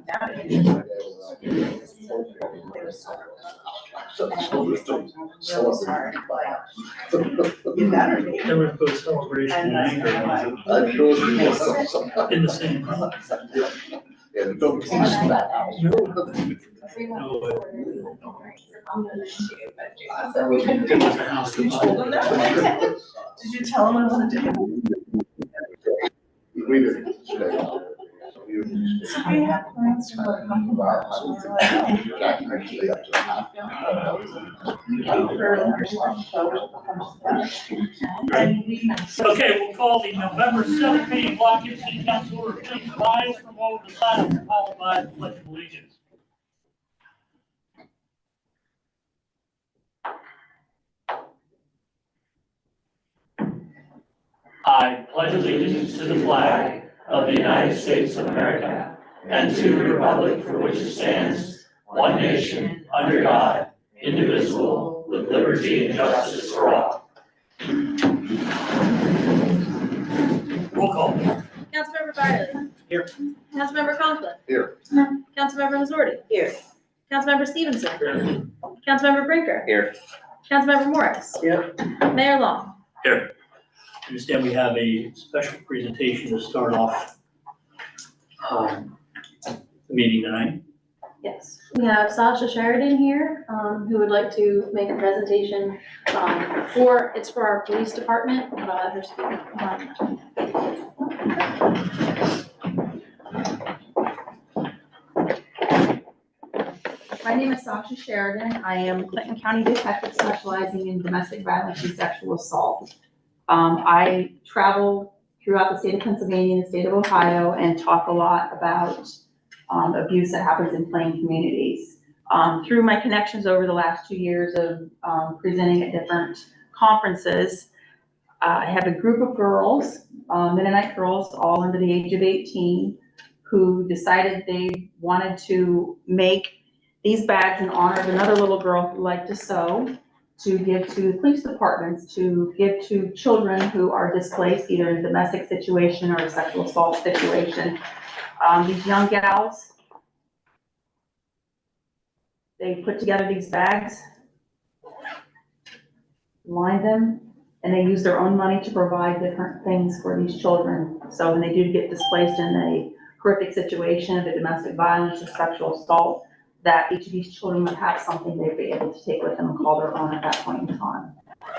You better be. Then we put celebration and anger in the same. No way. It was a house. You told him that? Did you tell him I wanted to? We did. So we had plans to come about. Okay, we'll call the November 7th meeting of Lockheed City Council order. Please rise for a moment of silence followed by the pledge of allegiance. I pledge allegiance to the flag of the United States of America and to the republic for which it stands, one nation, under God, indivisible, with liberty and justice for all. Roll call. Councilmember Byerly. Here. Councilmember Conklin. Here. Councilmember Missouri. Here. Councilmember Stevenson. Here. Councilmember Brinker. Here. Councilmember Morris. Here. Mayor Long. Here. I understand we have a special presentation to start off the meeting tonight. Yes. We have Sasha Sheridan here, who would like to make a presentation, it's for our police department, but I'll let her speak. My name is Sasha Sheridan. I am Clinton County Detective specializing in domestic violence and sexual assault. I travel throughout the state of Pennsylvania and the state of Ohio and talk a lot about abuse that happens in plain communities. Through my connections over the last 2 years of presenting at different conferences, I have a group of girls, Mennonite girls, all under the age of 18, who decided they wanted to make these bags in honor of another little girl who liked to sew, to give to police departments, to give to children who are displaced, either in a domestic situation or a sexual assault situation. These young gals, they put together these bags, line them, and they use their own money to provide different things for these children. So when they do get displaced in a horrific situation of a domestic violence or sexual assault, that each of these children would have something they'd be able to take with them and call their own at that point in time.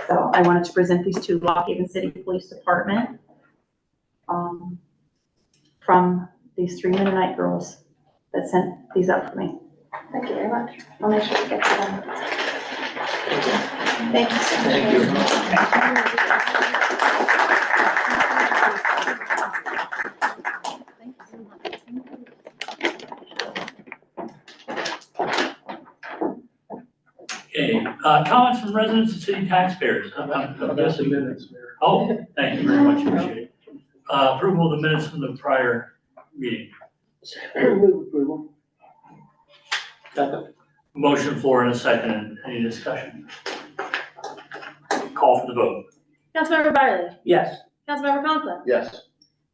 So I wanted to present these to Lock Haven City Police Department from these 3 Mennonite girls that sent these up for me. Thank you very much. I'll make sure it gets done. Thank you so much. Thank you. Okay, comments from residents and city taxpayers. Oh, thank you very much, appreciate it. Approval of the minutes from the prior meeting. Move approval. Second. Motion floor and a second, any discussion? Call for the vote. Councilmember Byerly. Yes. Councilmember Conklin. Yes.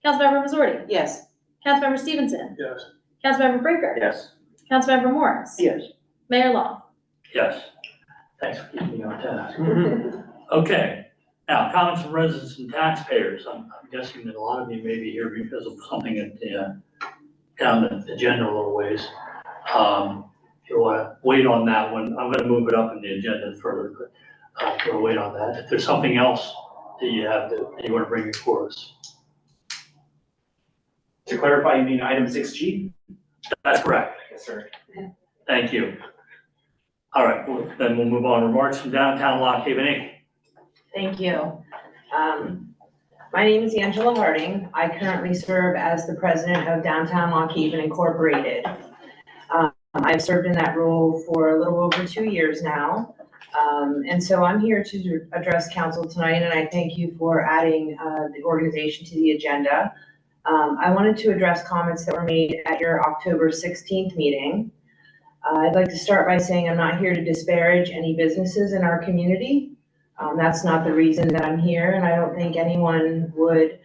Councilmember Missouri. Yes. Councilmember Stevenson. Yes. Councilmember Brinker. Yes. Councilmember Morris. Yes. Mayor Long. Yes. Thanks for keeping me on task. Okay, now comments from residents and taxpayers. I'm guessing that a lot of you may be here because of something at the, down the agenda a little ways. If you want to wait on that one, I'm going to move it up in the agenda further, but we'll wait on that. If there's something else that you have that you want to bring before us. To clarify, you mean item 6G? That's correct. Yes, sir. Thank you. All right, well, then we'll move on. Remarks from Downtown Lock Haven Inc. Thank you. My name is Angela Harding. I currently serve as the president of Downtown Lock Haven Incorporated. I've served in that role for a little over 2 years now. And so I'm here to address council tonight, and I thank you for adding the organization to the agenda. I wanted to address comments that were made at your October 16th meeting. I'd like to start by saying I'm not here to disparage any businesses in our community. That's not the reason that I'm here, and I don't think anyone would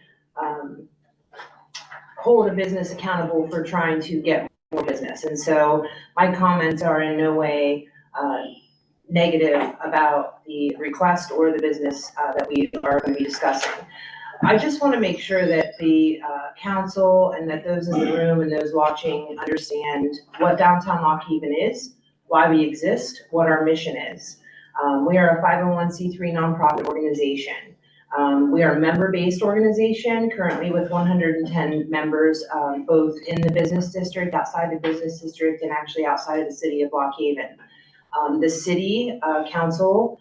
hold a business accountable for trying to get more business. And so my comments are in no way negative about the request or the business that we are going to be discussing. I just want to make sure that the council and that those in the room and those watching understand what Downtown Lock Haven is, why we exist, what our mission is. We are a 501c3 nonprofit organization. We are a member-based organization, currently with 110 members, both in the business district, outside the business district, and actually outside of the city of Lock Haven. The city council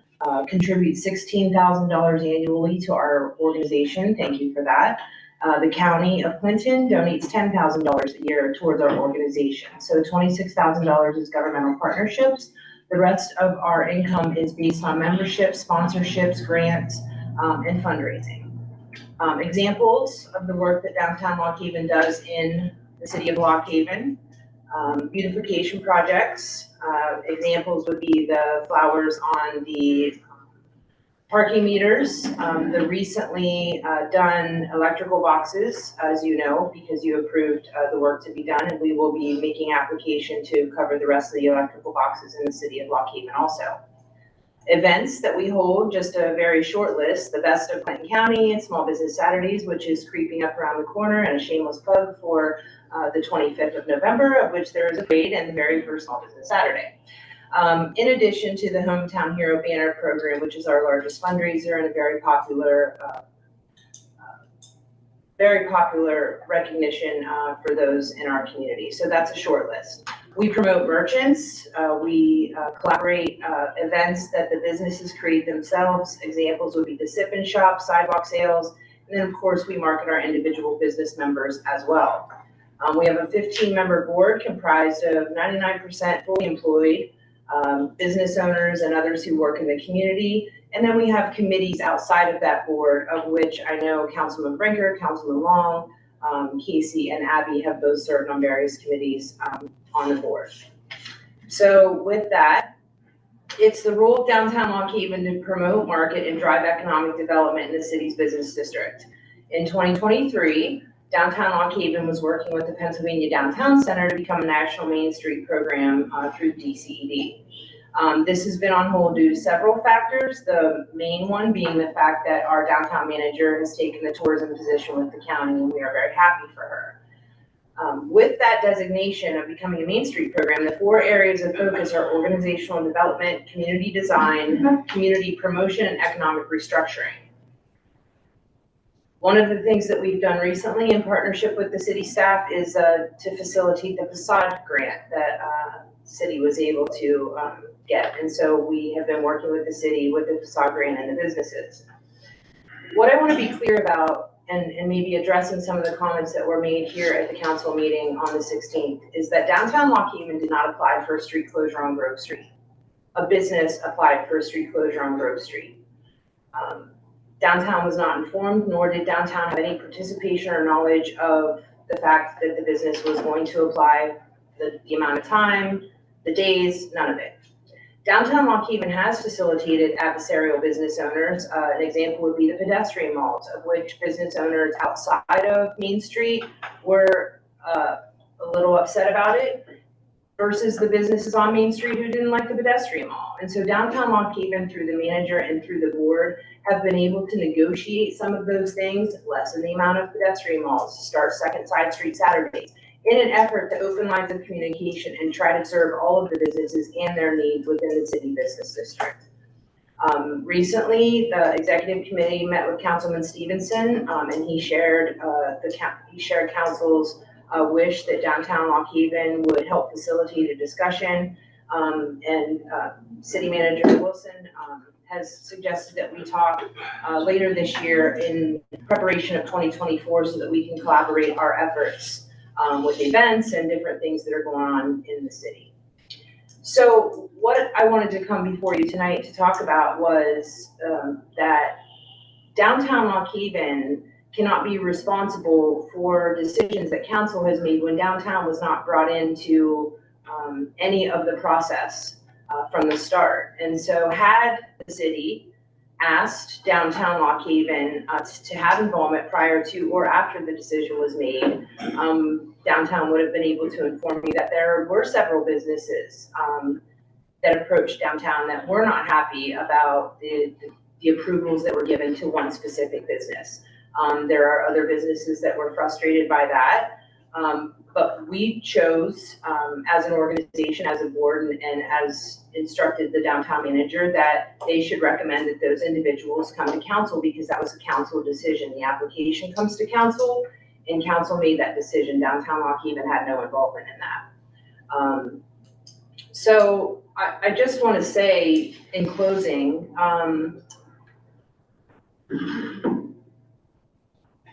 contributes $16,000 annually to our organization. Thank you for that. The county of Clinton donates $10,000 a year towards our organization. So $26,000 is governmental partnerships. The rest of our income is based on memberships, sponsorships, grants, and fundraising. Examples of the work that Downtown Lock Haven does in the city of Lock Haven: beautification projects. Examples would be the flowers on the parking meters, the recently done electrical boxes, as you know, because you approved the work to be done, and we will be making application to cover the rest of the electrical boxes in the city of Lock Haven also. Events that we hold, just a very short list: the Best of Clinton County and Small Business Saturdays, which is creeping up around the corner, and a shameless plug for the 25th of November, of which there is a parade and the very first Small Business Saturday. In addition to the Hometown Hero Banner program, which is our largest fundraiser and a very popular recognition for those in our community. So that's a short list. We promote merchants. We collaborate events that the businesses create themselves. Examples would be the Sip and Shop, sidewalk sales, and then of course we market our individual business members as well. We have a 15-member board comprised of 99% fully employed business owners and others who work in the community. And then we have committees outside of that board, of which I know Councilman Brinker, Councilman Long, Casey, and Abby have both served on various committees on the board. So with that, it's the role of Downtown Lock Haven to promote, market, and drive economic development in the city's business district. In 2023, Downtown Lock Haven was working with the Pennsylvania Downtown Center to become a national Main Street program through DCED. This has been on hold due to several factors, the main one being the fact that our downtown manager has taken the tourism position with the county, and we are very happy for her. With that designation of becoming a Main Street program, the 4 areas of focus are organizational development, community design, community promotion, and economic restructuring. One of the things that we've done recently in partnership with the city staff is to facilitate the facade grant that city was able to get. And so we have been working with the city with the facade grant and the businesses. What I want to be clear about, and maybe addressing some of the comments that were made here at the council meeting on the 16th, is that Downtown Lock Haven did not apply for a street closure on Grove Street. A business applied for a street closure on Grove Street. Downtown was not informed, nor did Downtown have any participation or knowledge of the fact that the business was going to apply, the amount of time, the days, none of it. Downtown Lock Haven has facilitated adversarial business owners. An example would be the pedestrian malls, of which business owners outside of Main Street were a little upset about it, versus the businesses on Main Street who didn't like the pedestrian mall. And so Downtown Lock Haven, through the manager and through the board, have been able to negotiate some of those things, lessen the amount of pedestrian malls, start second side street Saturdays, in an effort to open lines of communication and try to serve all of the businesses and their needs within the city business district. Recently, the executive committee met with Councilman Stevenson, and he shared council's wish that Downtown Lock Haven would help facilitate a discussion. City Manager Wilson has suggested that we talk later this year in preparation of 2024 so that we can collaborate our efforts with events and different things that are going on in the city. So what I wanted to come before you tonight to talk about was that Downtown Lock Haven cannot be responsible for decisions that council has made when downtown was not brought into any of the process from the start. And so had the city asked Downtown Lock Haven to have involvement prior to or after the decision was made, downtown would have been able to inform you that there were several businesses that approached downtown that were not happy about the approvals that were given to one specific business. There are other businesses that were frustrated by that. But we chose, as an organization, as a board, and as instructed the downtown manager, that they should recommend that those individuals come to council, because that was a council decision. The application comes to council, and council made that decision. Downtown Waukegan had no involvement in that. So I just want to say in closing,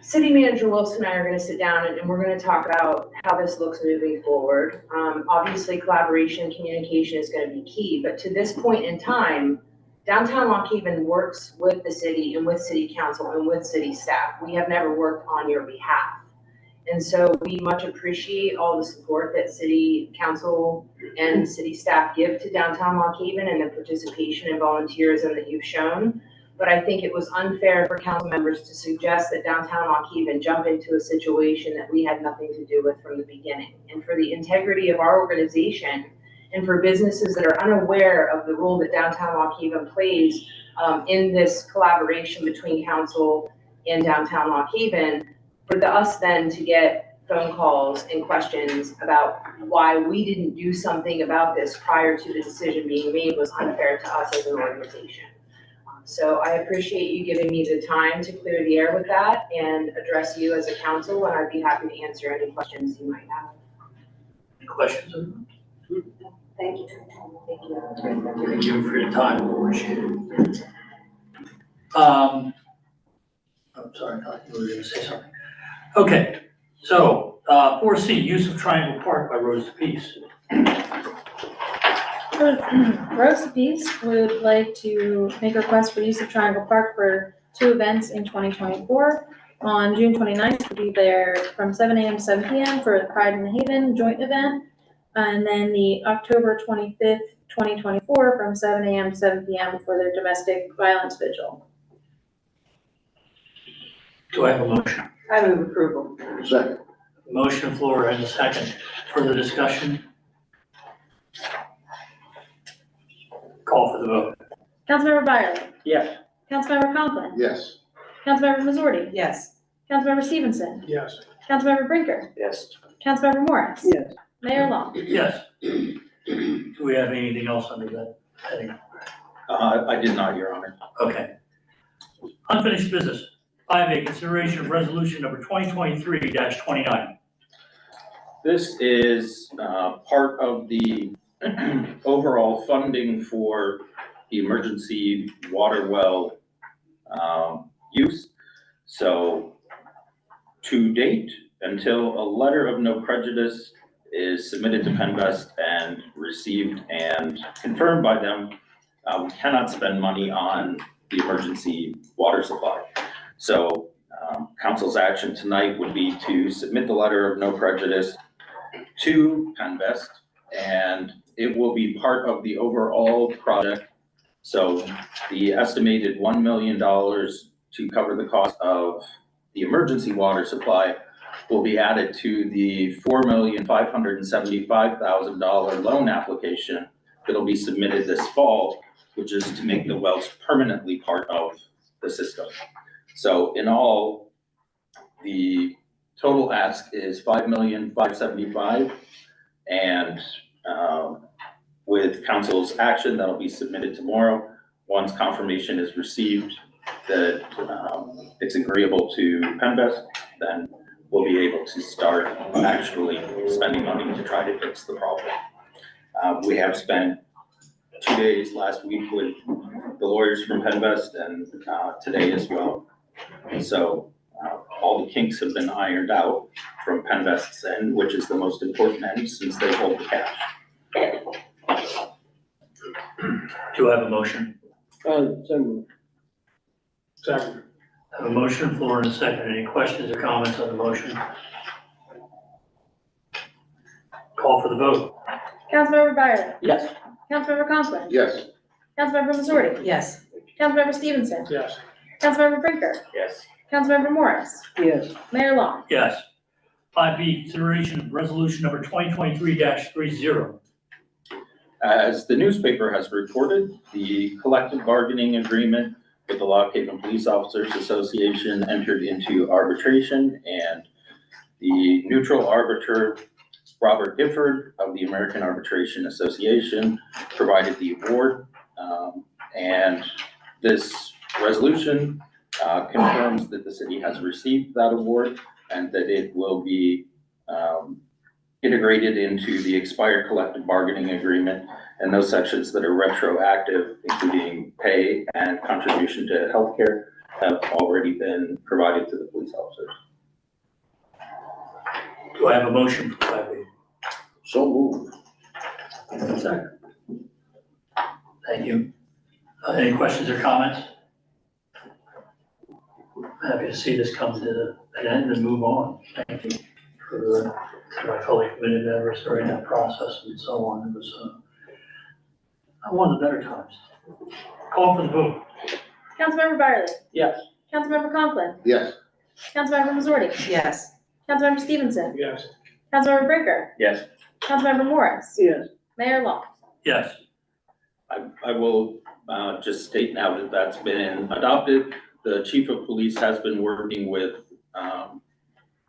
City Manager Wilson and I are going to sit down and we're going to talk about how this looks moving forward. Obviously, collaboration and communication is going to be key, but to this point in time, Downtown Waukegan works with the city and with city council and with city staff. We have never worked on your behalf. And so we much appreciate all the support that city council and city staff give to Downtown Waukegan and the participation and volunteerism that you've shown. But I think it was unfair for council members to suggest that Downtown Waukegan jump into a situation that we had nothing to do with from the beginning. And for the integrity of our organization, and for businesses that are unaware of the role that Downtown Waukegan plays in this collaboration between council and Downtown Waukegan, for us then to get phone calls and questions about why we didn't do something about this prior to the decision being made was unfair to us as an organization. So I appreciate you giving me the time to clear the air with that and address you as a council, and I'd be happy to answer any questions you might have. Any questions? Thank you. Thank you for your time, we appreciate it. I'm sorry, I thought you were going to say something. Okay, so 4C, use of Triangle Park by Rose of Peace. Rose of Peace would like to make a request for use of Triangle Park for 2 events in 2024. On June 29th, we'll be there from 7 a.m. to 7 p.m. for the Pride in the Haven joint event. And then the October 25th, 2024, from 7 a.m. to 7 p.m. for their domestic violence vigil. Do I have a motion? I move approval. Second. Motion floor and a second. Further discussion? Call for the vote. Councilmember Byerly. Yes. Councilmember Conklin. Yes. Councilmember Missouri. Yes. Councilmember Stevenson. Yes. Councilmember Brinker. Yes. Councilmember Morris. Yes. Mayor Long. Yes. Do we have anything else under that heading? I did not, Your Honor. Okay. Unfinished business. 5A, consideration of resolution number 2023-29. This is part of the overall funding for the emergency water well use. So to date, until a letter of no prejudice is submitted to Penvest and received and confirmed by them, we cannot spend money on the emergency water supply. So council's action tonight would be to submit the letter of no prejudice to Penvest, and it will be part of the overall project. So the estimated $1 million to cover the cost of the emergency water supply will be added to the $4,575,000 loan application that'll be submitted this fall, which is to make the wells permanently part of the system. So in all, the total ask is $5,575,000, and with council's action, that'll be submitted tomorrow. Once confirmation is received that it's agreeable to Penvest, then we'll be able to start actually spending money to try to fix the problem. We have spent 2 days last week with the lawyers from Penvest and today as well. So all the kinks have been ironed out from Penvest's end, which is the most important end since they hold the cash. Do I have a motion? So moved. Second. I have a motion floor and a second. Any questions or comments on the motion? Call for the vote. Councilmember Byerly. Yes. Councilmember Conklin. Yes. Councilmember Missouri. Yes. Councilmember Stevenson. Yes. Councilmember Brinker. Yes. Councilmember Morris. Yes. Mayor Long. Yes. 5B, consideration of resolution number 2023-30. As the newspaper has reported, the collective bargaining agreement with the Lock Haven Police Officers Association entered into arbitration, and the neutral arbiter, Robert Gifford of the American Arbitration Association, provided the award. And this resolution confirms that the city has received that award and that it will be integrated into the expired collective bargaining agreement, and those sections that are retroactive, including pay and contribution to healthcare, have already been provided to the police officers. Do I have a motion for 5B? So moved. Second. Thank you. Any questions or comments? Happy to see this come to an end and move on. Thank you for my fully committed members during that process and so on. It was one of the better times. Call for the vote. Councilmember Byerly. Yes. Councilmember Conklin. Yes. Councilmember Missouri. Yes. Councilmember Stevenson. Yes. Councilmember Brinker. Yes. Councilmember Morris. Yes. Mayor Long. Yes. I will just state now that that's been adopted. The chief of police has been working with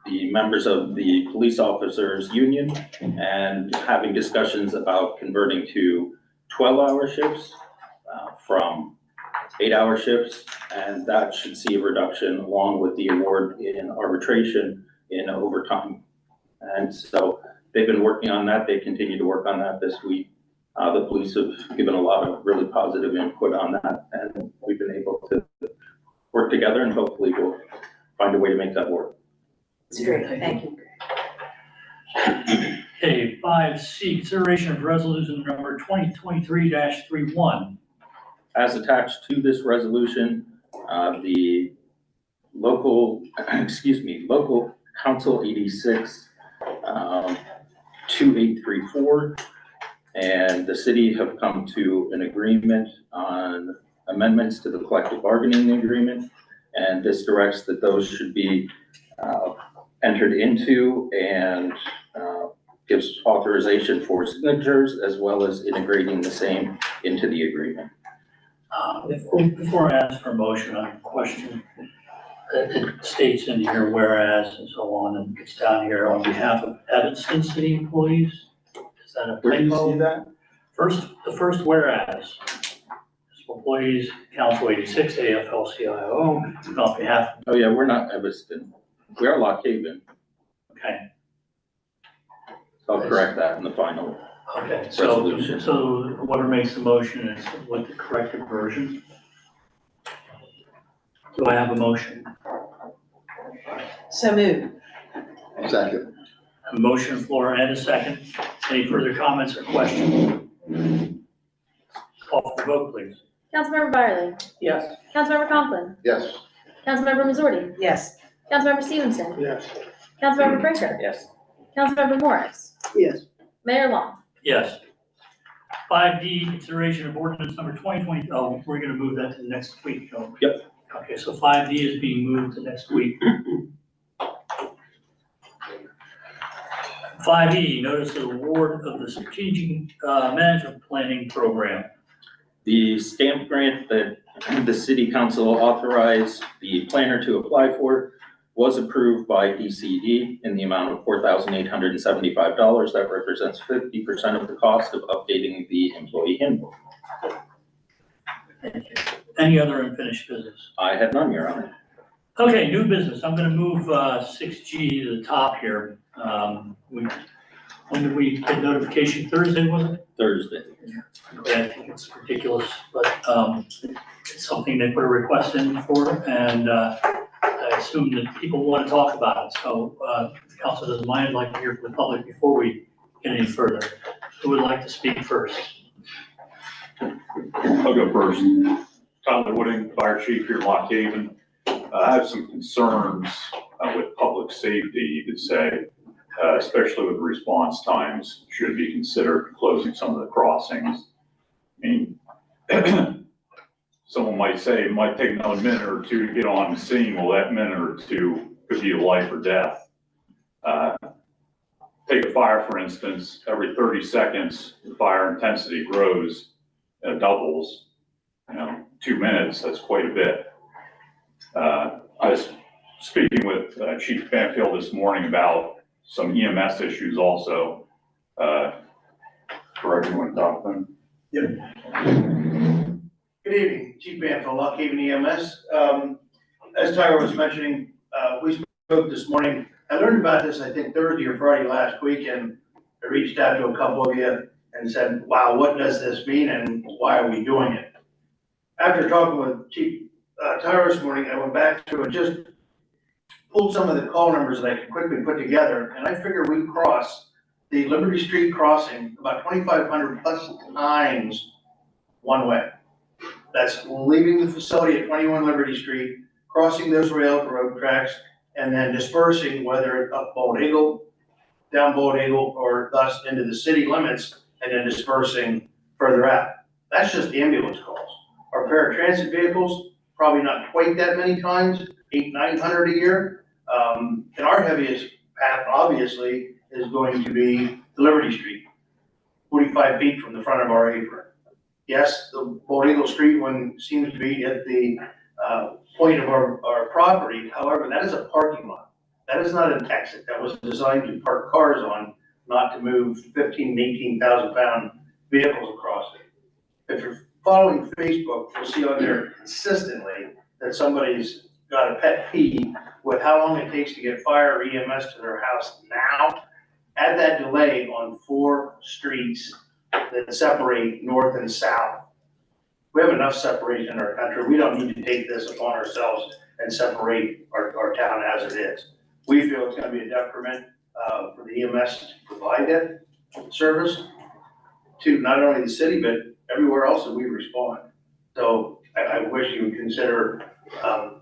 the members of the police officers union and having discussions about converting to 12-hour shifts from 8-hour shifts, and that should see a reduction along with the award in arbitration in overtime. And so they've been working on that. They continue to work on that this week. The police have given a lot of really positive input on that, and we've been able to work together, and hopefully we'll find a way to make that work. It's great, thank you. Okay, 5C, consideration of resolution number 2023-31. As attached to this resolution, the local Council 86, 2834, and the city have come to an agreement on amendments to the collective bargaining agreement. And this directs that those should be entered into and gives authorization for signatures as well as integrating the same into the agreement. Before I ask for a motion, I have a question. It states in here whereas and so on, and it's down here on behalf of Evanston City employees. Is that a Where do you typo? see that? The first whereas. Employees, Council 86, AFL-CIO, on behalf, Oh yeah, we're not Evanston. We are Lock Haven. okay, So I'll correct that in the final. okay. Resolution. So whoever makes the motion is what the corrected version. Do I have a motion? So moved. Second. A motion on the floor and a second. Any further comments or questions? Call for the vote, please. Councilmember Byerly. Yes. Councilmember Conklin. Yes. Councilmember Missouri. Yes. Councilmember Stevenson. Yes. Councilmember Brinker. Yes. Councilmember Morris. Yes. Mayor Long. Yes. 5D, consideration of ordinance number 2020, oh, we're gonna move that to the next week, don't we? Yep. Okay, so 5D is being moved to next week. 5E, notice of award of the strategic management planning program. The stamp grant that the city council authorized the planner to apply for was approved by DCD in the amount of $4,875. That represents 50% of the cost of updating the employee handbook. Thank you. Any other unfinished business? I have none, Your Honor. Okay, new business. I'm gonna move 6G to the top here. When did we get notification? Thursday, was it? Thursday. Okay, I think it's ridiculous, but it's something they put a request in for, and I assume that people want to talk about it. So if the council doesn't mind, I'd like to hear from the public before we get any further. Who would like to speak first? I'll go first. Tyler Wooding, Fire Chief here in Lock Haven. I have some concerns with public safety, you could say, especially with response times. Should be considered closing some of the crossings. I mean, someone might say it might take another minute or two to get on the scene. Well, that minute or two could be life or death. take a fire, for instance, every 30 seconds, the fire intensity grows, doubles, 2 minutes, that's quite a bit. I was speaking with Chief Banfield this morning about some EMS issues also. Correct me when talking. Good evening, Chief Banfield, Lock Haven EMS. As Tyra was mentioning, we spoke this morning. I learned about this, I think Thursday or Friday last week, and I reached out to a couple of you and said, wow, what does this mean and why are we doing it? After talking with Chief Tyra this morning, I went back through and just pulled some of the call numbers that I could quickly put together, and I figured we crossed the Liberty Street crossing about 2,500 plus times one way. That's leaving the facility at 21 Liberty Street, crossing those railroad tracks, and then dispersing, whether up Bald Eagle, down Bald Eagle, or thus into the city limits, and then dispersing further out. That's just ambulance calls. Our paratransit vehicles, probably not quite that many times, 800-900 a year. And our heaviest path, obviously, is going to be Liberty Street, 45 feet from the front of our apron. Yes, the Bald Eagle Street one seems to be at the point of our property. However, that is a parking lot. That is not an exit. That was designed to park cars on, not to move 15,000 and 18,000 pound vehicles across it. If you're following Facebook, you'll see on there consistently that somebody's got a pet peeve with how long it takes to get fire or EMS to their house now. Add that delay on 4 streets that separate north and south. We have enough separation in our country. We don't need to take this upon ourselves and separate our town as it is. We feel it's gonna be a detriment for the EMS to provide that service to not only the city, but everywhere else that we respond. So I wish you would consider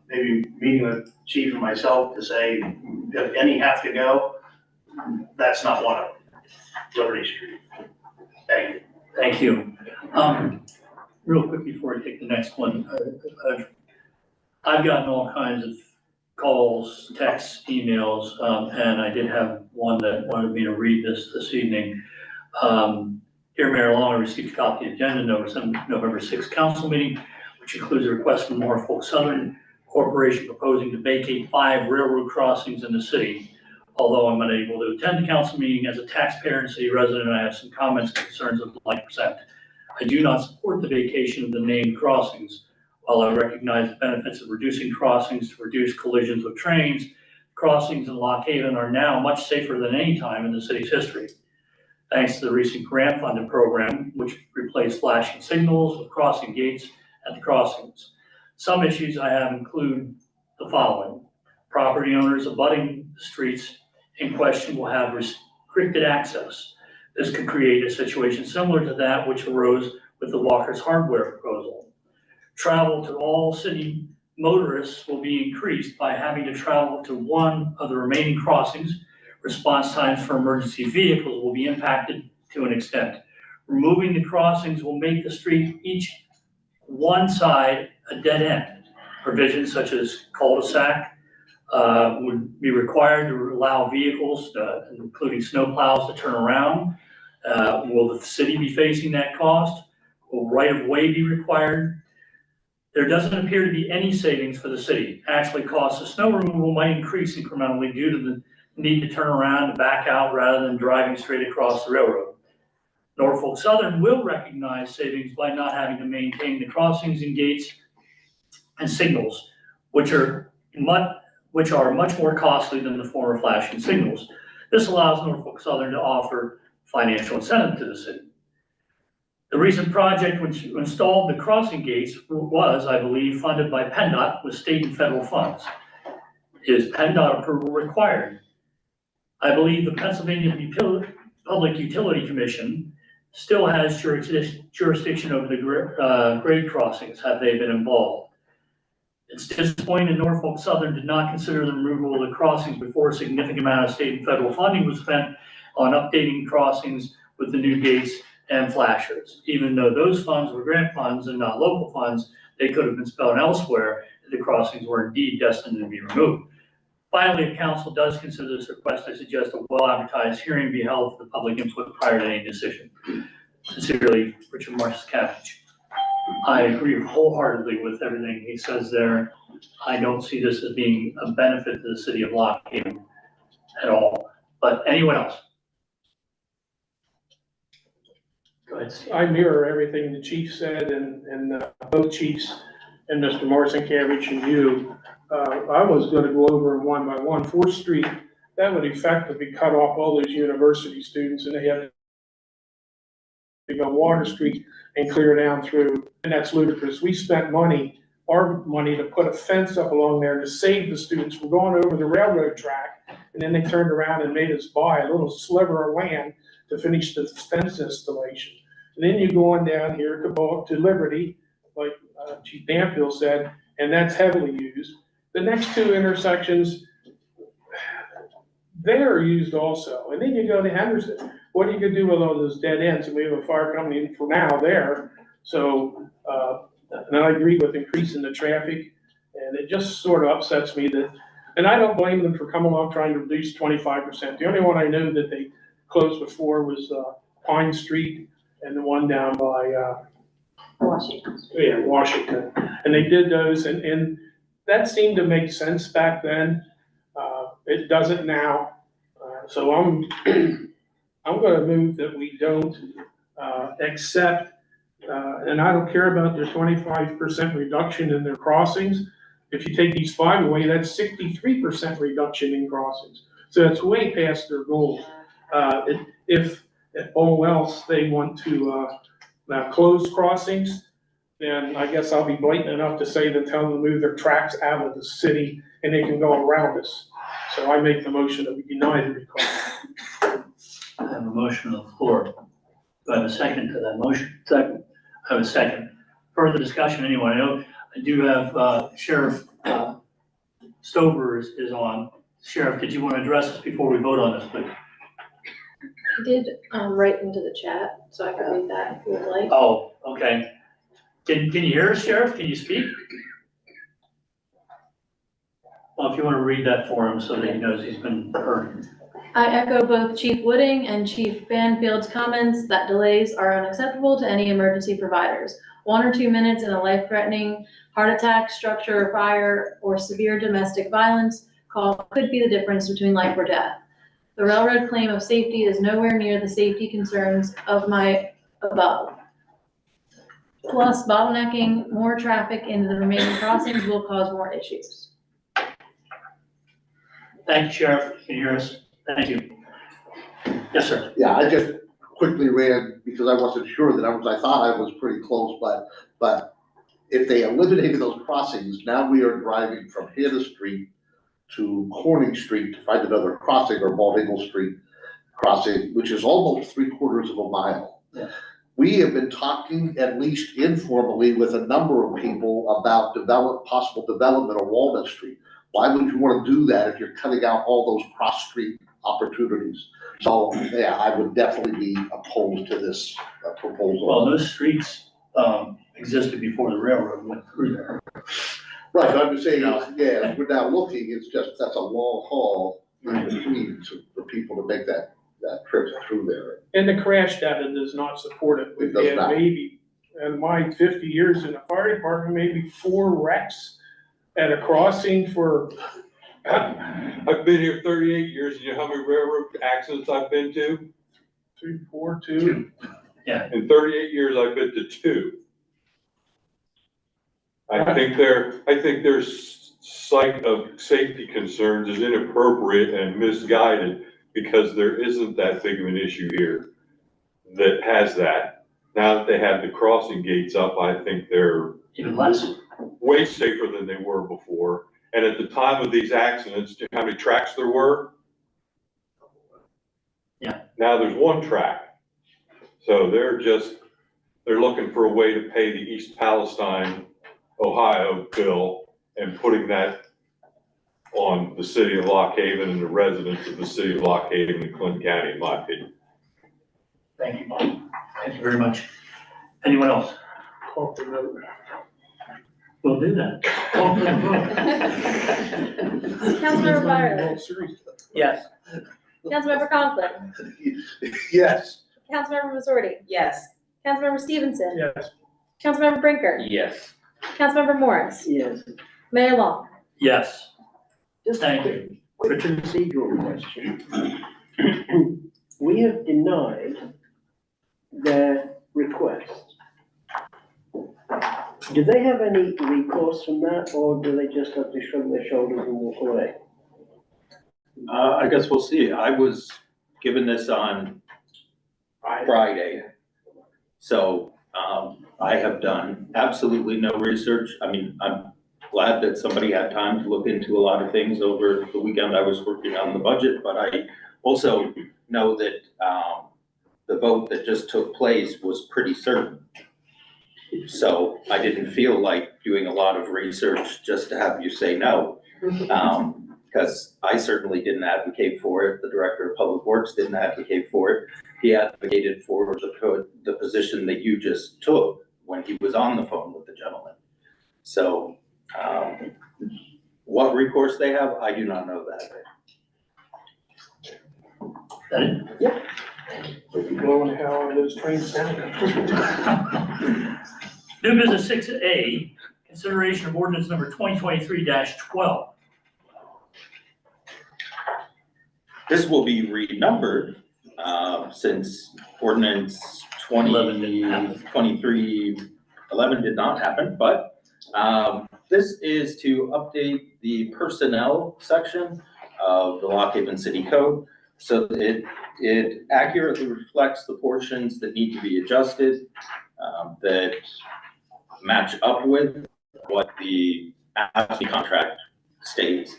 maybe meeting with Chief and myself to say, if any have to go, that's not one of them. Liberty Street. Thank you. Thank you. Real quick before I take the next one, I've gotten all kinds of calls, texts, emails, and I did have one that wanted me to read this evening. Dear Mayor Long, I received a copy of the agenda November 6th council meeting, which includes a request from Norfolk Southern Corporation proposing to vacate 5 railroad crossings in the city. Although I'm unable to attend the council meeting as a taxpayer and city resident, I have some comments and concerns I'd like to present. I do not support the vacation of the named crossings. While I recognize the benefits of reducing crossings to reduce collisions with trains, crossings in Lock Haven are now much safer than any time in the city's history. Thanks to the recent grant funded program, which replaced flashing signals with crossing gates at the crossings. Some issues I have include the following. Property owners abutting the streets in question will have restricted access. This could create a situation similar to that which arose with the Walker's Hardware proposal. Travel to all city motorists will be increased by having to travel to one of the remaining crossings. Response times for emergency vehicles will be impacted to an extent. Removing the crossings will make the street each one side a dead end. Provisions such as cul-de-sac would be required to allow vehicles, including snowplows, to turn around. Will the city be facing that cost? Will right-of-way be required? There doesn't appear to be any savings for the city. Actually, costs of snow removal might increase incrementally due to the need to turn around and back out rather than driving straight across the railroad. Norfolk Southern will recognize savings by not having to maintain the crossings and gates and signals, which are much more costly than the former flashing signals. This allows Norfolk Southern to offer financial incentive to the city. The recent project which installed the crossing gates was, I believe, funded by PennDOT with state and federal funds. Is PennDOT approval required? I believe the Pennsylvania Public Utility Commission still has jurisdiction over the grade crossings, have they been involved. It's disappointing Norfolk Southern did not consider the removal of the crossings before a significant amount of state and federal funding was spent on updating crossings with the new gates and flashers. Even though those funds were grant funds and not local funds, they could have been spent elsewhere if the crossings were indeed destined to be removed. Finally, if council does consider this request, I suggest a well-advertised hearing be held for the public input prior to any decision. Sincerely, Richard Marciskevich. I agree wholeheartedly with everything he says there. I don't see this as being a benefit to the city of Lock Haven at all. But anyone else? Go ahead, Steve. I mirror everything the chief said and both chiefs and Mr. Marcinkevich and you. I was gonna go over them one by one. 4th Street, that would effectively cut off all those university students and they have to go Water Street and clear down through, and that's ludicrous. We spent money, our money, to put a fence up along there to save the students from going over the railroad track. And then they turned around and made us buy a little sliver of land to finish the fence installation. And then you go on down here to Liberty, like Chief Danfield said, and that's heavily used. The next 2 intersections, they are used also. And then you go to Henderson. What are you gonna do with all those dead ends? And we have a fire company for now there. So, and I agree with increasing the traffic. And it just sort of upsets me that, and I don't blame them for coming along trying to reduce 25%. The only one I knew that they closed before was Pine Street and the one down by Washington. And they did those and that seemed to make sense back then. It doesn't now. So I'm gonna move that we don't accept, and I don't care about their 25% reduction in their crossings. If you take these 5 away, that's 63% reduction in crossings. So it's way past their goal. If all else they want to close crossings, then I guess I'll be blatant enough to say to tell them to move their tracks out of the city and they can go around us. So I make the motion that we deny the request. I have a motion on the floor. Do I have a second to that motion? Second. I have a second. Further discussion, anyone? I know I do have Sheriff Stover is on. Sheriff, did you want to address this before we vote on this, please? I did write into the chat, so I can read that if you would like. Oh, okay. Can you hear us, Sheriff? Can you speak? Well, if you want to read that for him so that he knows he's been heard. I echo both Chief Wooding and Chief Banfield's comments that delays are unacceptable to any emergency providers. 1 or 2 minutes in a life-threatening heart attack, structure fire, or severe domestic violence call could be the difference between life or death. The railroad claim of safety is nowhere near the safety concerns of my above. Plus, bottlenecking more traffic into the remaining crossings will cause more issues. Thank you, Sheriff. Can you hear us? Thank you. Yes, sir. Yeah, I just quickly ran because I wasn't sure that I thought I was pretty close, but if they eliminated those crossings, now we are driving from Hannah Street to Corning Street to find another crossing, or Bald Eagle Street crossing, which is almost 3/4 of a mile. Yeah. We have been talking, at least informally, with a number of people about possible development of Walnut Street. Why would you want to do that if you're cutting out all those cross-street opportunities? So, yeah, I would definitely be opposed to this proposal. Well, those streets existed before the railroad went through there. Right, but I'm just saying, yeah, as we're now looking, it's just, that's a long haul in between for people to make that trip through there. And the crash data does not support it. We've had maybe, in my 50 years in the fire department, maybe 4 wrecks at a crossing for. I've been here 38 years. You know how many railroad accidents I've been to? 3, 4, 2. Yeah. In 38 years, I've been to 2. I think their sight of safety concerns is inappropriate and misguided because there isn't that big of an issue here that has that. Now that they have the crossing gates up, I think they're even less, way safer than they were before. And at the time of these accidents, do you know how many tracks there were? Yeah. Now there's 1 track. So they're looking for a way to pay the East Palestine, Ohio bill and putting that on the city of Lock Haven and the residents of the city of Lock Haven and Clinton County, in my opinion. Thank you. Thank you very much. Anyone else? Call for vote. We'll do that. Call for the vote. Councilmember Byerly. World Series. Yes. Councilmember Conklin. Yes. Councilmember Missouri. Yes. Councilmember Stevenson. Yes. Councilmember Brinker. Yes. Councilmember Morris. Yes. Mayor Long. Yes. Just a Thank quick, you. quick Richard? procedural question. We have denied their request. Do they have any recourse from that, or do they just have to shrug their shoulders and walk away? I guess we'll see. I was given this on Friday. So, I have done absolutely no research. I mean, I'm glad that somebody had time to look into a lot of things over the weekend. I was working on the budget, but I also know that, the vote that just took place was pretty certain. So I didn't feel like doing a lot of research just to have you say no. Because I certainly didn't advocate for it. The Director of Public Works didn't advocate for it. He advocated for the position that you just took when he was on the phone with the gentleman. So, what recourse they have, I do not know that. That it? Blowing hell out of those trains down. New business 6A, consideration of ordinance number 2023-12. This will be renumbered, since ordinance 11 didn't happen. 2311 did not happen, but, this is to update the personnel section of the Lock Haven City Code. So that it accurately reflects the portions that need to be adjusted, that match up with what the AFSCME contract states.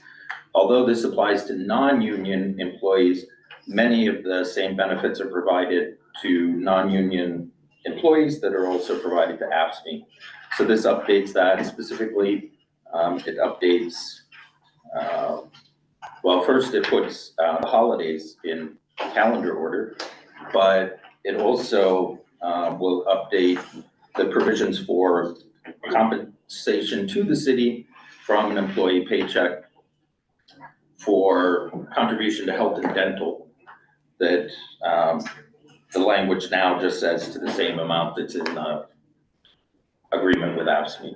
Although this applies to non-union employees, many of the same benefits are provided to non-union employees that are also provided to AFSCME. So this updates that specifically. It updates, well, first it puts the holidays in calendar order, but it also will update the provisions for compensation to the city from an employee paycheck for contribution to health and dental, that the language now just says to the same amount that's in the agreement with AFSCME.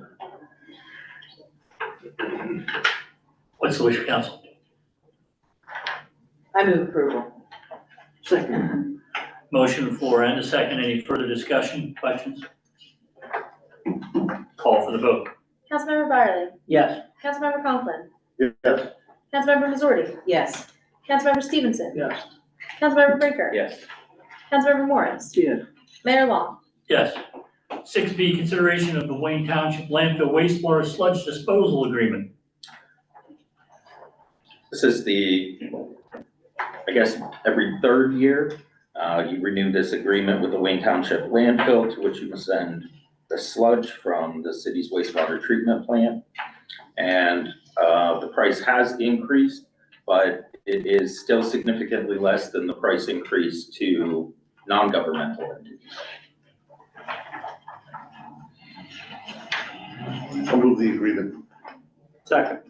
What's the wish of council? I move approval. Second. Motion on the floor and a second. Any further discussion, questions? Call for the vote. Councilmember Byerly. Yes. Councilmember Conklin. Yes. Councilmember Missouri. Yes. Councilmember Stevenson. Yes. Councilmember Brinker. Yes. Councilmember Morris. Yes. Mayor Long. Yes. 6B, consideration of the Wayne Township landfill wastewater sludge disposal agreement. This is the, I guess, every third year, you renew this agreement with the Wayne Township landfill, to which you send the sludge from the city's wastewater treatment plant. And the price has increased, but it is still significantly less than the price increase to non-governmental entities. I'll move the agreement. Second.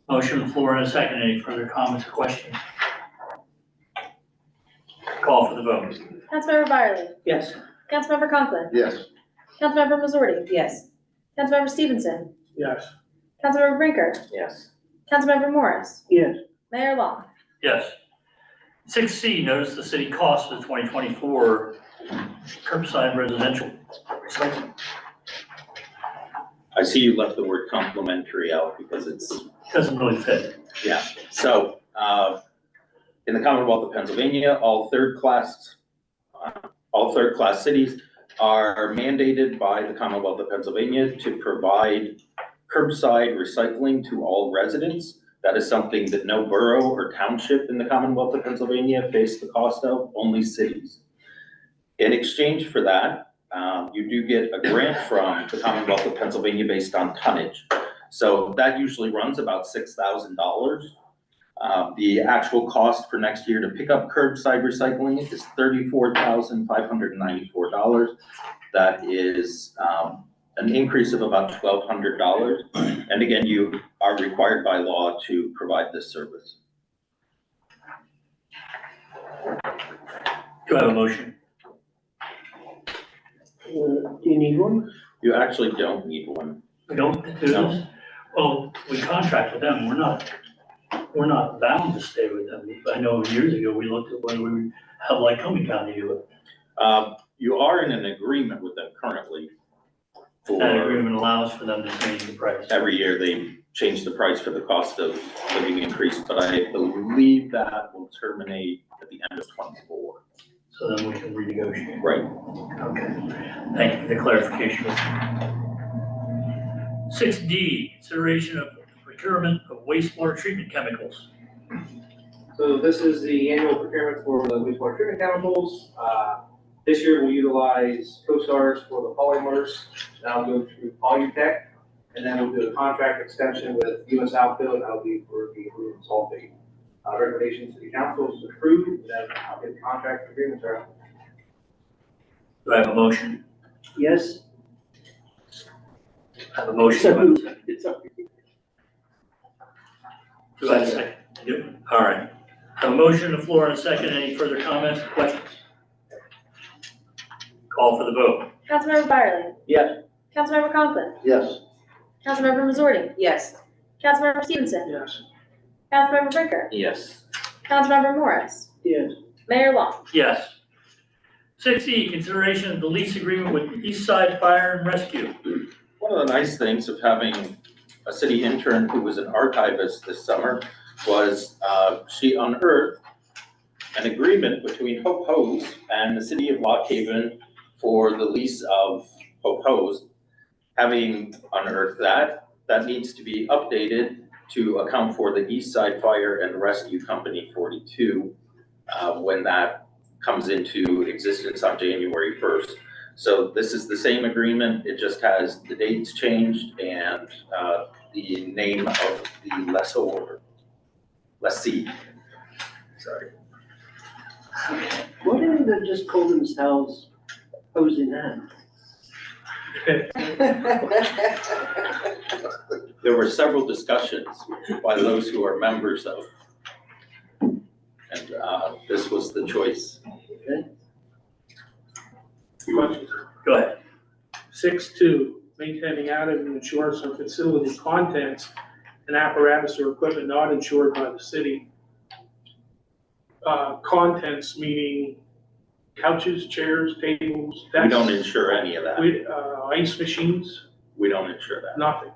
Motion on the floor and a second. Any further comments or questions? Call for the vote. Councilmember Byerly. Yes. Councilmember Conklin. Yes. Councilmember Missouri. Yes. Councilmember Stevenson. Yes. Councilmember Brinker. Yes. Councilmember Morris. Yes. Mayor Long. Yes. 6C, notice the city cost for the 2024 curbside residential recycling. I see you left the word complimentary out because it's, Doesn't really fit. yeah. So, in the Commonwealth of Pennsylvania, all third class cities are mandated by the Commonwealth of Pennsylvania to provide curbside recycling to all residents. That is something that no borough or township in the Commonwealth of Pennsylvania face the cost of, only cities. In exchange for that, you do get a grant from the Commonwealth of Pennsylvania based on tonnage. So that usually runs about $6,000. The actual cost for next year to pick up curbside recycling is $34,594. That is an increase of about $1,200. And again, you are required by law to provide this service. Do I have a motion? Do you need one? You actually don't need one. We don't do No. this? Well, we contract with them, we're not bound to stay with them. I know years ago, we looked at whether we would have Lycoming County do it. You are in an agreement with them currently. That For agreement allows for them to change the price. every year, they change the price for the cost of living increase, but I believe that will terminate at the end of '24. So then we can renegotiate. Right. Okay, thank you for the clarification. 6D, consideration of procurement of wastewater treatment chemicals. So this is the annual procurement for the wastewater treatment chemicals. This year we'll utilize CoStars for the polymers. That'll go through Polutech. And then we'll do a contract extension with US Outfield. That'll be for the aluminum sulfate. Recommendations to the council is approved, and then I'll get the contract agreements out. Do I have a motion? Yes? I have a motion. It's up. Do I have a second? Yep. All right. I have a motion on the floor and a second. Any further comments or questions? Call for the vote. Councilmember Byerly. Yes. Councilmember Conklin. Yes. Councilmember Missouri. Yes. Councilmember Stevenson. Yes. Councilmember Bricker. Yes. Councilmember Morris. Yes. Mayor Long. Yes. 6E, consideration of the lease agreement with East Side Fire and Rescue. One of the nice things of having a city intern who was an archivist this summer was she unearthed an agreement between Hope Hose and the city of Lock Haven for the lease of Hope Hose. Having unearthed that, that needs to be updated to account for the East Side Fire and Rescue Company 42 when that comes into existence on January 1st. So this is the same agreement, it just has the dates changed and the name of the lessee. Sorry. Why didn't they just call themselves Hose in Hand? There were several discussions by those who are members of, and this was the choice. Questions? Go ahead. 6.2, maintaining adequate insurance on facility contents and apparatus or equipment not insured by the city. Contents meaning couches, chairs, tables, We desks. don't insure any of that. Ice machines, We don't insure that. nothing.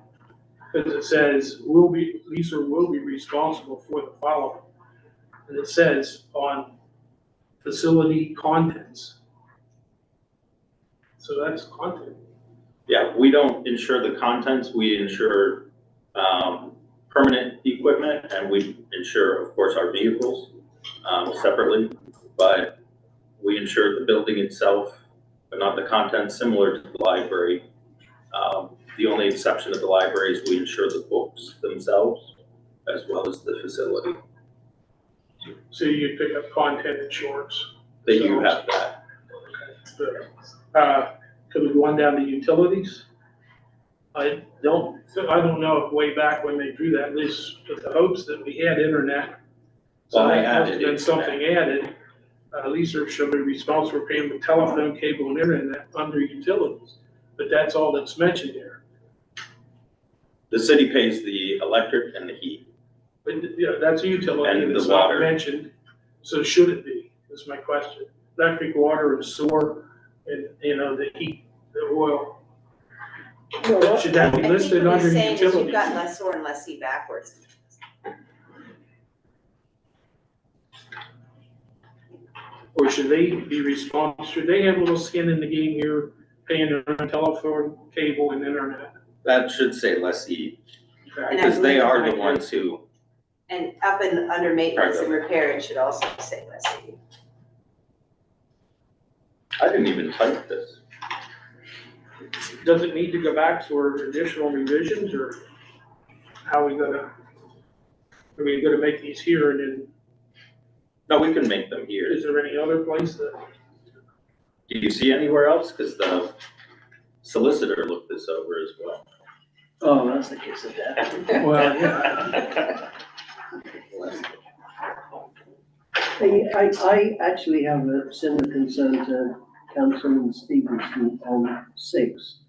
Because it says, leaser will be responsible for the following. And it says on facility contents. So that's content. Yeah, we don't insure the contents, we insure permanent equipment, and we insure, of course, our vehicles separately, but we insure the building itself, but not the contents, similar to the library. The only exception of the library is we insure the books themselves, as well as the facility. So you pick up content insurance. They do have that. Could we go on down to utilities? I don't know if way back when they drew that list with the hopes that we had internet. So Well, they that must added have been something added. Leaser shall be responsible for paying for telephone, cable, and internet under utilities. But that's all that's mentioned here. The city pays the electric and the heat. But, yeah, that's a utility And and the it's not water. mentioned. So should it be, is my question. Electric, water, and sewer, and, the heat, the oil. Should that be listed under What he's saying is you've utilities? got lessor and lessee backwards. Or should they be responsible, should they have a little skin in the game here, paying their own telephone, cable, and internet? That should say lessee, And I because they believe are it the might ones who, And up and under maintenance and repair, it should also say lessee. I didn't even type this. Does it need to go back for additional revisions, or how are we gonna make these here, and then, No, we can make them here. is there any other place that? Do you see anywhere else? Because the solicitor look this over as well. Oh, that's the kiss of death. Well, yeah. I actually have a similar concern to Councilman Stevenson on 6.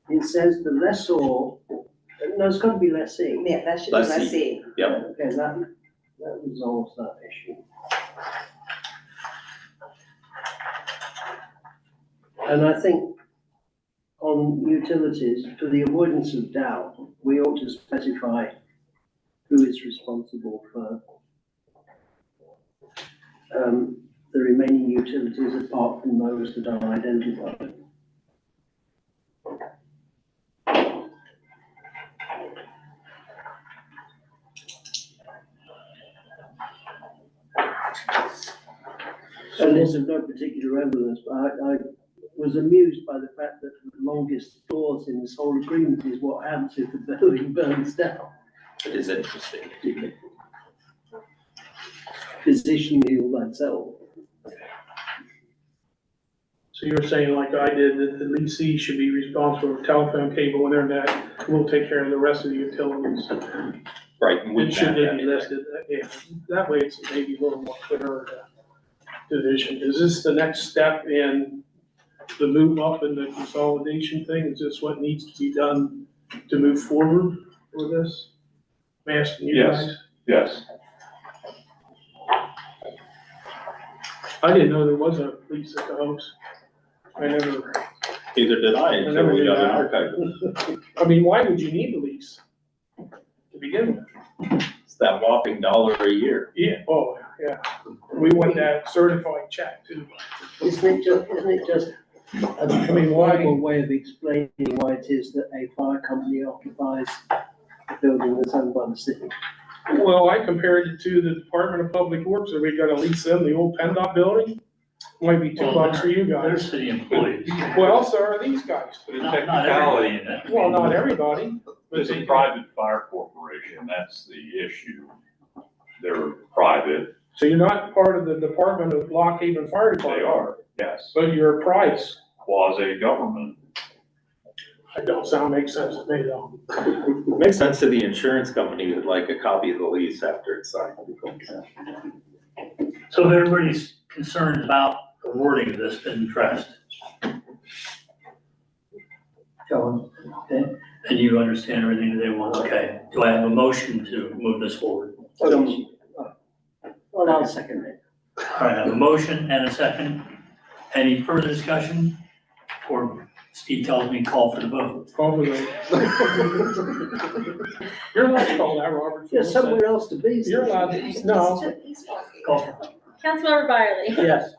It says the lessor, no, it's got to be lessee. Yeah, that should be Lessee. lessee. Yep. Okay, that resolves that issue. And I think on utilities, for the avoidance of doubt, we ought to specify who is responsible for the remaining utilities apart from those that are identified. And there's of no particular evidence, but I was amused by the fact that the longest clause in this whole agreement is what happens if the building burns down. It is interesting. Physician heal thyself. So you're saying like I did, that the leasing should be responsible for telephone, cable, internet, we'll take care of the rest of the utilities. Right. and And wouldn't should have they that be in there. listed, yeah, that way it's maybe a little more clearer division. Is this the next step in the move up in the consolidation thing? Is this what needs to be done to move forward with this? I'm asking you Yes. guys. Yes. I didn't know there was a lease at the house. I never, Neither did I until never we knew got an that. archive. I mean, why would you need a lease to begin with? It's that whopping $1 a year. Yeah, oh, yeah. We want that certified check too. Isn't it just a global way of explaining why it is that a fire company occupies a building that's owned by the city? Well, I compared it to the Department of Public Works, are we gonna lease them the old PennDOT building? Might be $2 for you They're guys. city employees. Well, so are these guys. But in Not everybody technicality, in that. Well, not everybody, but it's a they, private fire corporation, that's the issue. They're private, so you're not part of the Department of Lock Haven Fire they Department. are, yes, But you're a price. quasi-government. That don't make sense to me though. Makes sense to the insurance company who'd like a copy of the lease after it's signed. So if everybody's concerned about the wording of this been addressed. Joe, okay, and you understand everything that they want, okay. Do I have a motion to move this forward? Well, I'll second it. All right, I have a motion and a second. Any further discussion? Or Steve tells me call for the vote. Call for the. You're allowed to call that, Robert. There's somewhere else to be. You're allowed to, no. Call for the vote. Councilmember Byerly. Yes.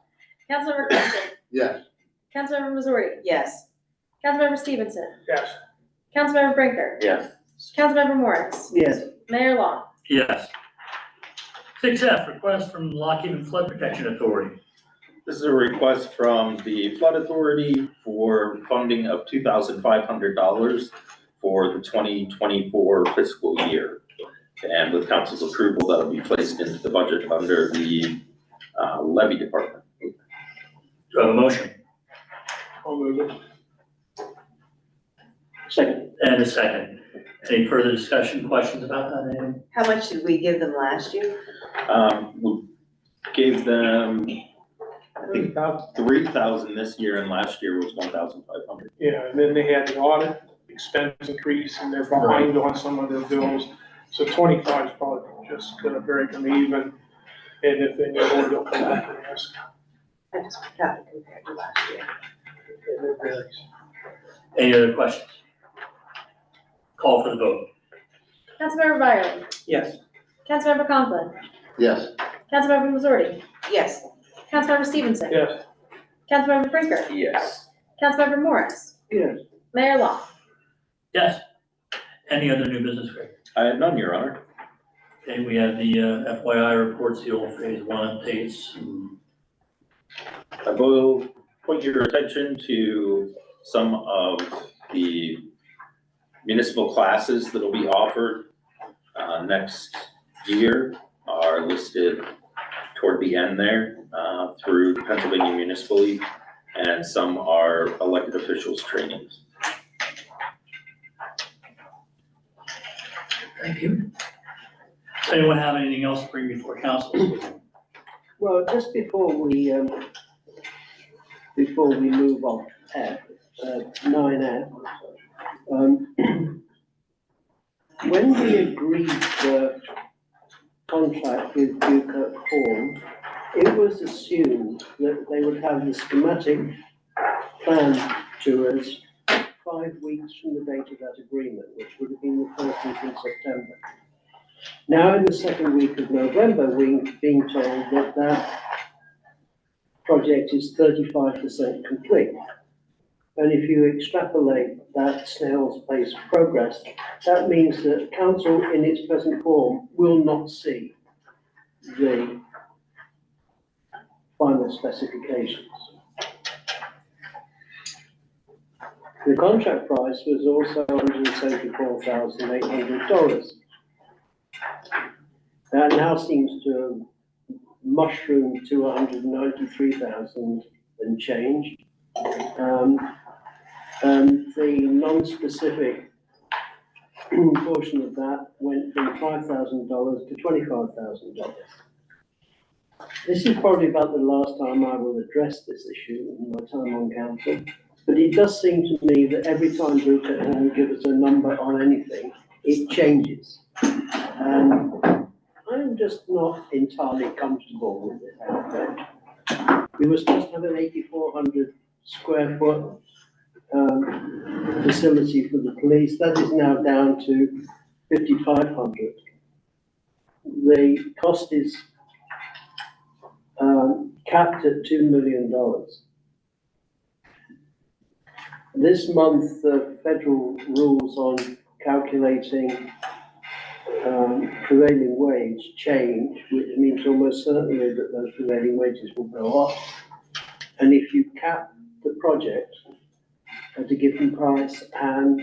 Councilmember Clemson. Yes. Councilmember Missouri. Yes. Councilmember Stevenson. Yes. Councilmember Brinker. Yes. Councilmember Morris. Yes. Mayor Long. Yes. 6F, request from Lock Haven Flood Protection Authority. This is a request from the Flood Authority for funding of $2,500 for the 2024 fiscal year. And with council's approval, that'll be placed into the budget under the levy department. Do I have a motion? I'll move it. Second. And a second. Any further discussion, questions about that, Amy? How much did we give them last year? We gave them, I think, about 3,000 this year, and last year was 1,500. Yeah, and then they had the audit expense increase and they're behind on some of their bills. So 25 is probably just gonna break them even. And if they know, they'll come back and ask. I just forgot to compare to last year. And it varies. Any other questions? Call for the vote. Councilmember Byerly. Yes. Councilmember Conklin. Yes. Councilmember Missouri. Yes. Councilmember Stevenson. Yes. Councilmember Brinker. Yes. Councilmember Morris. Yes. Mayor Long. Yes. Any other new business, Greg? I have none, Your Honor. Okay, we have the FYI reports, the old phase one updates. I will point your attention to some of the municipal classes that will be offered next year are listed toward the end there through Pennsylvania Municipal League. And and some are elected officials trainings. Thank you. Does anyone have anything else to bring before council? Well, just before we move on, F, 9F, when we agreed the contract with Bucott Horn, it was assumed that they would have the schematic plan to us 5 weeks from the date of that agreement, which would have been the first week in September. Now, in the second week of November, we're being told that that project is 35% complete. And if you extrapolate that snail's pace of progress, that means that council in its present form will not see the final specifications. The contract price was also $174,800. That now seems to mushroom to 193,000 and change. And the non-specific portion of that went from $5,000 to $25,000. This is probably about the last time I will address this issue in my time on council, but it does seem to me that every time Bucott Horn give us a number on anything, it changes. And I'm just not entirely comfortable with this outcome. We were supposed to have an 8,400 square foot facility for the police. That is now down to 5,500. The cost is capped at $2 million. This month, the federal rules on calculating prevailing wage change, which means almost certainly that those prevailing wages will go up. And if you cap the project at a given price and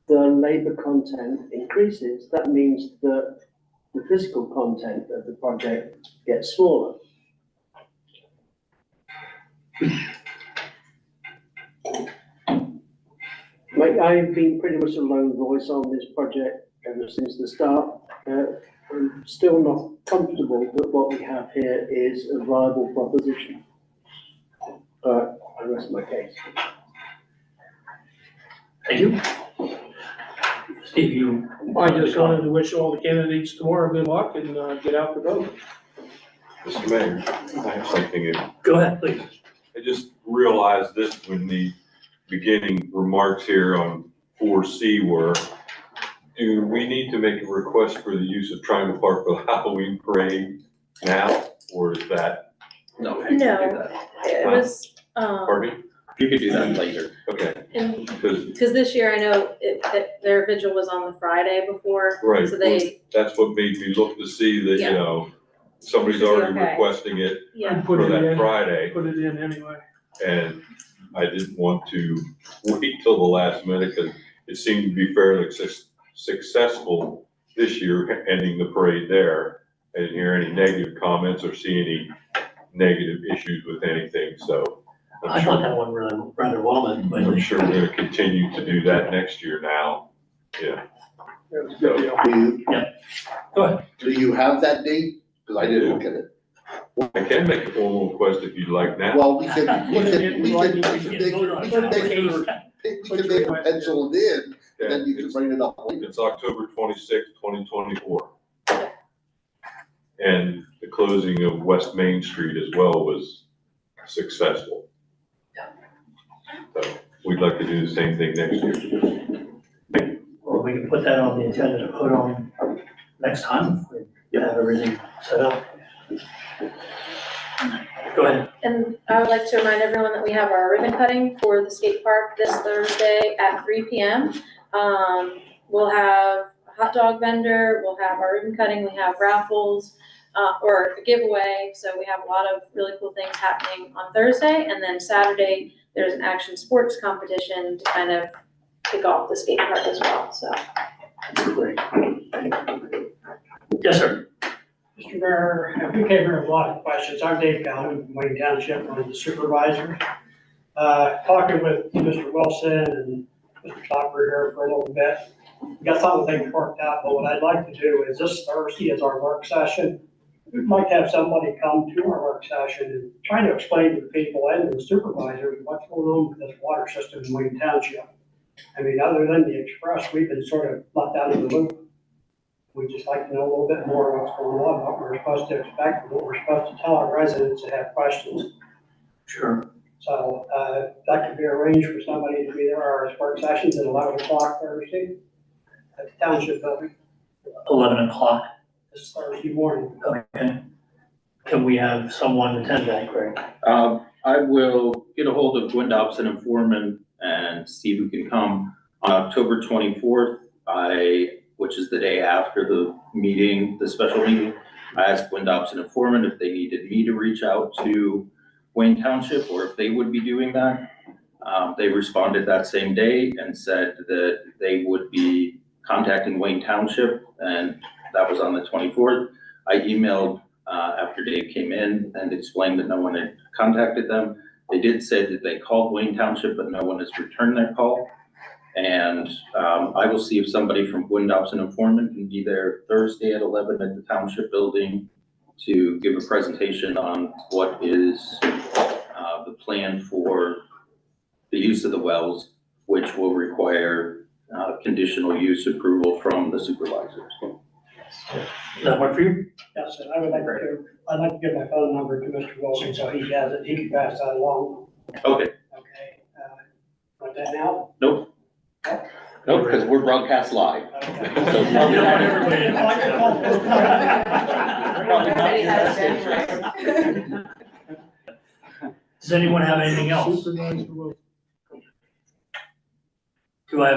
the labour content increases, that means that the physical content of the project gets smaller. I've been pretty much a lone voice on this project ever since the start. I'm still not comfortable that what we have here is a viable proposition. I rest my case. Thank you. Steve, you. I just wanted to wish all the candidates tomorrow good luck and get out the vote. Mr. Mayor, I have something. Go ahead, please. I just realized this when the beginning remarks here on 4C were, do we need to make a request for the use of Triangle Park for the Halloween parade now, or is that? No. No, it was, Pardon me? You could do that later. Okay, and, because, this year I know their vigil was on the Friday before. right, So they, that's what made me look to see that, Yeah. you know, somebody's Should be already okay. requesting it yeah, Put for it that in, Friday, put it in anyway. and I didn't want to wait till the last minute, because it seemed to be fairly successful this year, ending the parade there. I didn't hear any negative comments or see any negative issues with anything, so I thought that one rather well, but I'm sure we're gonna continue to do that next year now. Yeah. That was a good deal. go ahead. Do you have that date? Because I didn't look at it. I can make a formal request if you'd like now. Well, we can make it penciled in, and then you can bring it up later. It's October 26th, 2024. And the closing of West Main Street as well was successful. So we'd like to do the same thing next year. Well, we can put that on the agenda to put on next time. You have everything set up. Go ahead. and I would like to remind everyone that we have our ribbon cutting for the skate park this Thursday at 3 p.m. We'll have a hot dog vendor, we'll have our ribbon cutting, we have raffles, or a giveaway. So we have a lot of really cool things happening on Thursday, and then Saturday, there's an action sports competition to kind of kick off the skate park as well, so. Great. Yes, sir. Mr. Mayor, we came here with a lot of questions. I'm Dave Calhoun from Wayne Township, one of the supervisors. Talking with Mr. Wilson and Mr. Stopper here for a little bit. We got some of the things worked out, but what I'd like to do is this Thursday is our work session. We'd like to have somebody come to our work session and try to explain to the people and the supervisors what's going on with this water system in Wayne Township. I mean, other than the express, we've been sort of left out of the loop. We'd just like to know a little bit more what's going on, what we're supposed to expect, and what we're supposed to tell our residents that have questions. Sure. So, that could be arranged for somebody to be there. Our work sessions at 11 o'clock Thursday at the Township Building 11 o'clock. this Thursday morning. Okay. Can we have someone attend that, Greg? I will get a hold of Gwen Dobson and Foreman and see who can come. On October 24th, which is the day after the meeting, the special meeting, I asked Gwen Dobson and Foreman if they needed me to reach out to Wayne Township or if they would be doing that. They responded that same day and said that they would be contacting Wayne Township, and that was on the 24th. I emailed after Dave came in and explained that no one had contacted them. They did say that they called Wayne Township, but no one has returned their call. And I will see if somebody from Gwen Dobson and Foreman can be there Thursday at 11 at the Township Building to give a presentation on what is the plan for the use of the wells, which will require conditional use approval from the supervisors. Does that work for you? Yes, and I'd like to give my phone number to Mr. Wilson so he has it, he can pass that along. Okay. Okay, want that now? Nope. Nope, because we're broadcast live. Okay. So You don't want everybody to Everybody has it. Does anyone have anything else? Supervisor Wilson. Do I have a